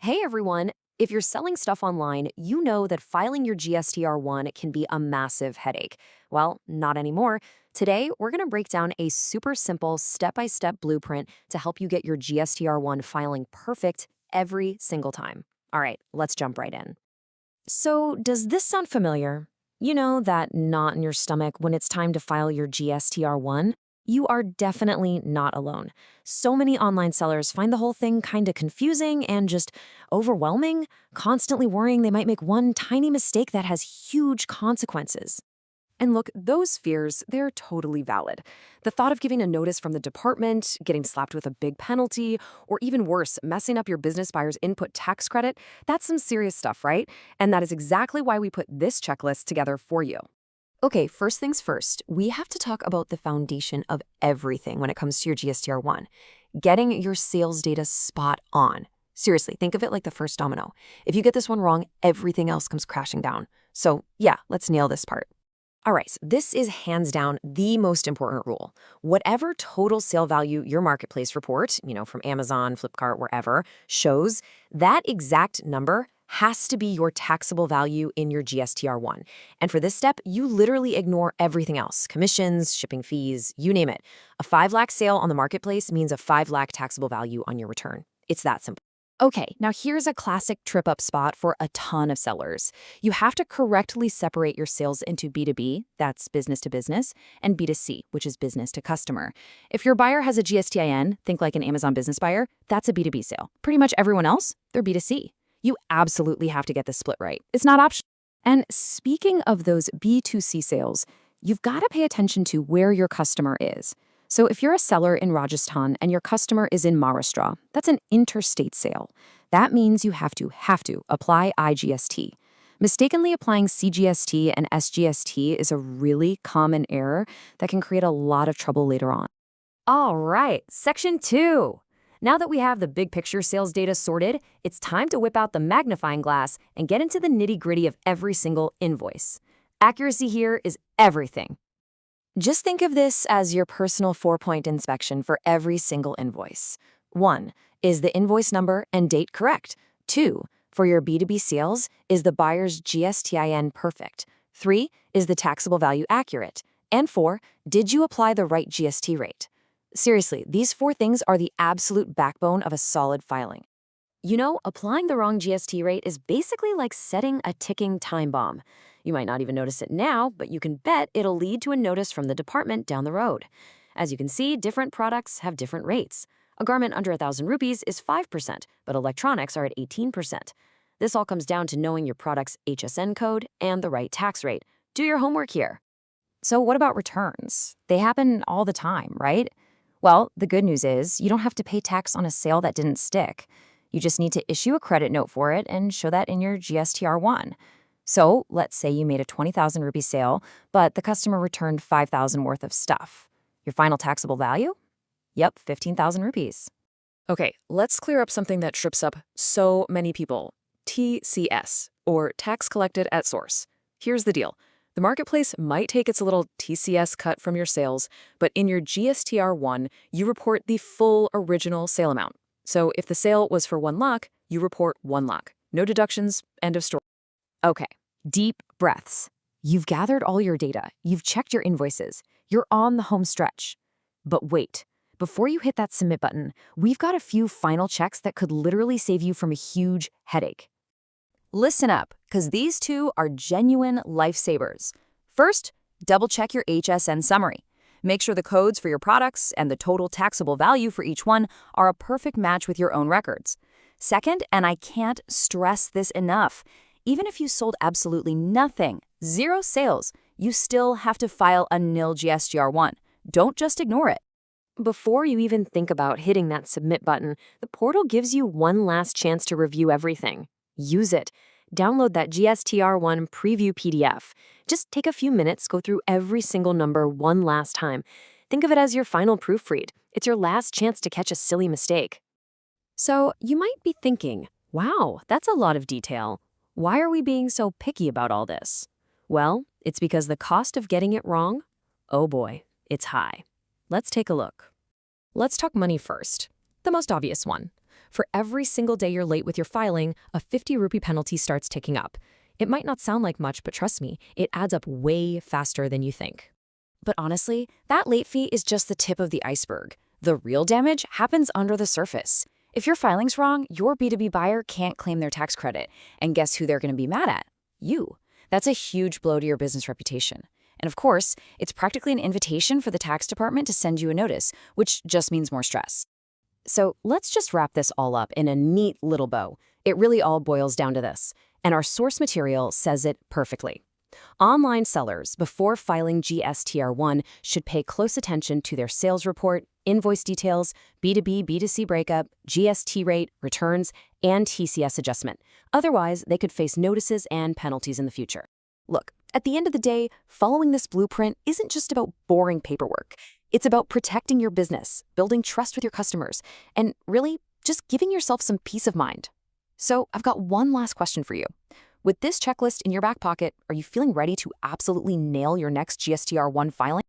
Hey everyone! If you're selling stuff online, you know that filing your GSTR-1 can be a massive headache. Well, not anymore. Today, we're going to break down a super simple step-by-step blueprint to help you get your GSTR-1 filing perfect every single time. All right, let's jump right in. So, does this sound familiar? You know that knot in your stomach when it's time to file your GSTR-1? You are definitely not alone. So many online sellers find the whole thing kind of confusing and just overwhelming, constantly worrying they might make one tiny mistake that has huge consequences. And look, those fears, they're totally valid. The thought of giving a notice from the department, getting slapped with a big penalty, or even worse, messing up your business buyer's input tax credit, that's some serious stuff, right? And that is exactly why we put this checklist together for you. Okay, first things first, we have to talk about the foundation of everything when it comes to your GSTR1. Getting your sales data spot on. Seriously, think of it like the first domino. If you get this one wrong, everything else comes crashing down. So yeah, let's nail this part. All right, so this is hands down the most important rule. Whatever total sale value your marketplace report, from Amazon, Flipkart, wherever, shows, that exact number has to be your taxable value in your GSTR1. And for this step, you literally ignore everything else, commissions, shipping fees, you name it. A 5 lakh sale on the marketplace means a 5 lakh taxable value on your return. It's that simple. Okay, now here's a classic trip-up spot for a ton of sellers. You have to correctly separate your sales into B2B, that's business to business, and B2C, which is business to customer. If your buyer has a GSTIN, think like an Amazon business buyer, that's a B2B sale. Pretty much everyone else, they're B2C. You absolutely have to get this split right. It's not optional. And speaking of those B2C sales, you've got to pay attention to where your customer is. So if you're a seller in Rajasthan and your customer is in Maharashtra, that's an interstate sale. That means you have to apply IGST. Mistakenly applying CGST and SGST is a really common error that can create a lot of trouble later on. All right, section 2. Now that we have the big picture sales data sorted, it's time to whip out the magnifying glass and get into the nitty-gritty of every single invoice. Accuracy here is everything. Just think of this as your personal 4-point inspection for every single invoice. 1. Is the invoice number and date correct? 2. For your B2B sales, is the buyer's GSTIN perfect? 3. Is the taxable value accurate? And 4. Did you apply the right GST rate? Seriously, these 4 things are the absolute backbone of a solid filing. Applying the wrong GST rate is basically like setting a ticking time bomb. You might not even notice it now, but you can bet it'll lead to a notice from the department down the road. As you can see, different products have different rates. A garment under 1,000 rupees is 5%, but electronics are at 18%. This all comes down to knowing your product's HSN code and the right tax rate. Do your homework here. So what about returns? They happen all the time, right? Well, the good news is you don't have to pay tax on a sale that didn't stick. You just need to issue a credit note for it and show that in your GSTR1. So let's say you made a 20,000 rupee sale, but the customer returned 5,000 worth of stuff. Your final taxable value? Yep, 15,000 rupees. Okay, let's clear up something that trips up so many people. TCS, or Tax Collected at Source. Here's the deal. The marketplace might take its little TCS cut from your sales, but in your GSTR1, you report the full original sale amount. So if the sale was for 1 lakh, you report 1 lakh. No deductions, end of story. Okay, deep breaths. You've gathered all your data. You've checked your invoices. You're on the home stretch. But wait, before you hit that submit button, we've got a few final checks that could literally save you from a huge headache. Listen up, because these 2 are genuine lifesavers. First, double-check your HSN summary. Make sure the codes for your products and the total taxable value for each one are a perfect match with your own records. Second, and I can't stress this enough, even if you sold absolutely nothing, 0 sales, you still have to file a nil GSTR1. Don't just ignore it. Before you even think about hitting that submit button, the portal gives you one last chance to review everything. Use it. Download that GSTR1 preview PDF. Just take a few minutes, go through every single number one last time. Think of it as your final proofread. It's your last chance to catch a silly mistake. So you might be thinking, wow, that's a lot of detail. Why are we being so picky about all this? Well, it's because the cost of getting it wrong, oh boy, it's high. Let's take a look. Let's talk money first, the most obvious one. For every single day you're late with your filing, a 50 rupee penalty starts ticking up. It might not sound like much, but trust me, it adds up way faster than you think. But honestly, that late fee is just the tip of the iceberg. The real damage happens under the surface. If your filing's wrong, your B2B buyer can't claim their tax credit. And guess who they're going to be mad at? You. That's a huge blow to your business reputation. And of course, it's practically an invitation for the tax department to send you a notice, which just means more stress. So let's just wrap this all up in a neat little bow. It really all boils down to this, and our source material says it perfectly. Online sellers, before filing GSTR-1, should pay close attention to their sales report, invoice details, B2B, B2C breakup, GST rate, returns, and TCS adjustment. Otherwise, they could face notices and penalties in the future. Look, at the end of the day, following this blueprint isn't just about boring paperwork. It's about protecting your business, building trust with your customers, and really just giving yourself some peace of mind. So I've got one last question for you. With this checklist in your back pocket, are you feeling ready to absolutely nail your next GSTR-1 filing?